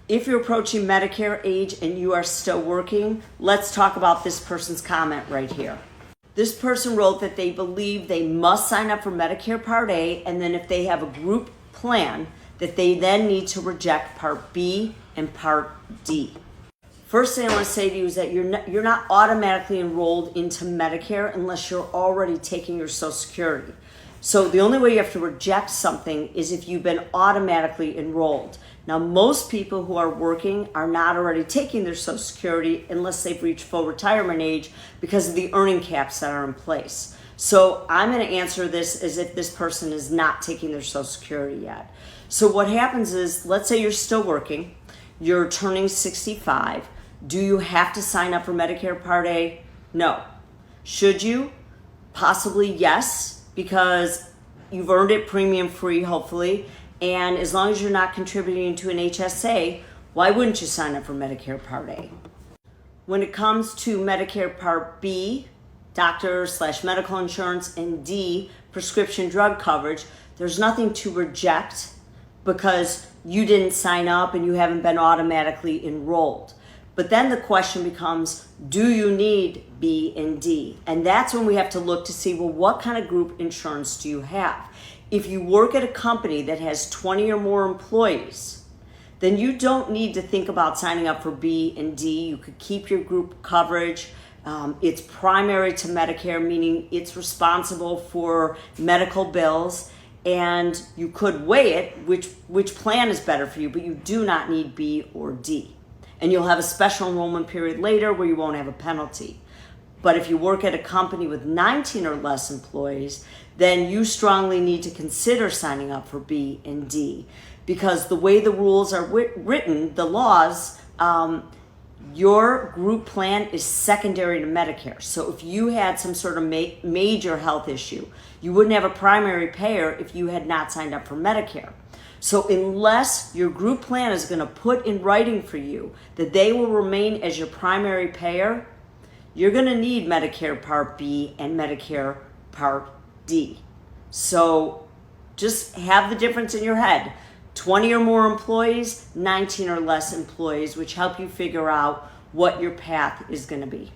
If you're approaching Medicare age and you are still working, let's talk about this person's comment right here. This person wrote that they believe they must sign up for Medicare Part A, and then if they have a group plan, that they then need to reject Part B and Part D. First thing I want to say to you is that you're not automatically enrolled into Medicare unless you're already taking your Social Security. So the only way you have to reject something is if you've been automatically enrolled. Now, most people who are working are not already taking their Social Security unless they've reached full retirement age because of the earning caps that are in place. So I'm going to answer this as if this person is not taking their Social Security yet. So what happens is, let's say you're still working, you're turning 65. Do you have to sign up for Medicare Part A? No. Should you? Possibly yes, because you've earned it premium free, hopefully. And as long as you're not contributing to an HSA, why wouldn't you sign up for Medicare Part A? When it comes to Medicare Part B, doctor/medical insurance, and D, prescription drug coverage, there's nothing to reject because you didn't sign up and you haven't been automatically enrolled. But then the question becomes, do you need B and D? And that's when we have to look to see, well, what kind of group insurance do you have? If you work at a company that has 20 or more employees, then you don't need to think about signing up for B and D. You could keep your group coverage. It's primary to Medicare, meaning it's responsible for medical bills. And you could weigh it, which plan is better for you, but you do not need B or D. And you'll have a special enrollment period later where you won't have a penalty. But if you work at a company with 19 or less employees, then you strongly need to consider signing up for B and D. Because the way the rules are written, the laws, your group plan is secondary to Medicare. So if you had some sort of major health issue, you wouldn't have a primary payer if you had not signed up for Medicare. So unless your group plan is going to put in writing for you that they will remain as your primary payer, you're going to need Medicare Part B and Medicare Part D. So just have the difference in your head. 20 or more employees, 19 or less employees, which help you figure out what your path is going to be.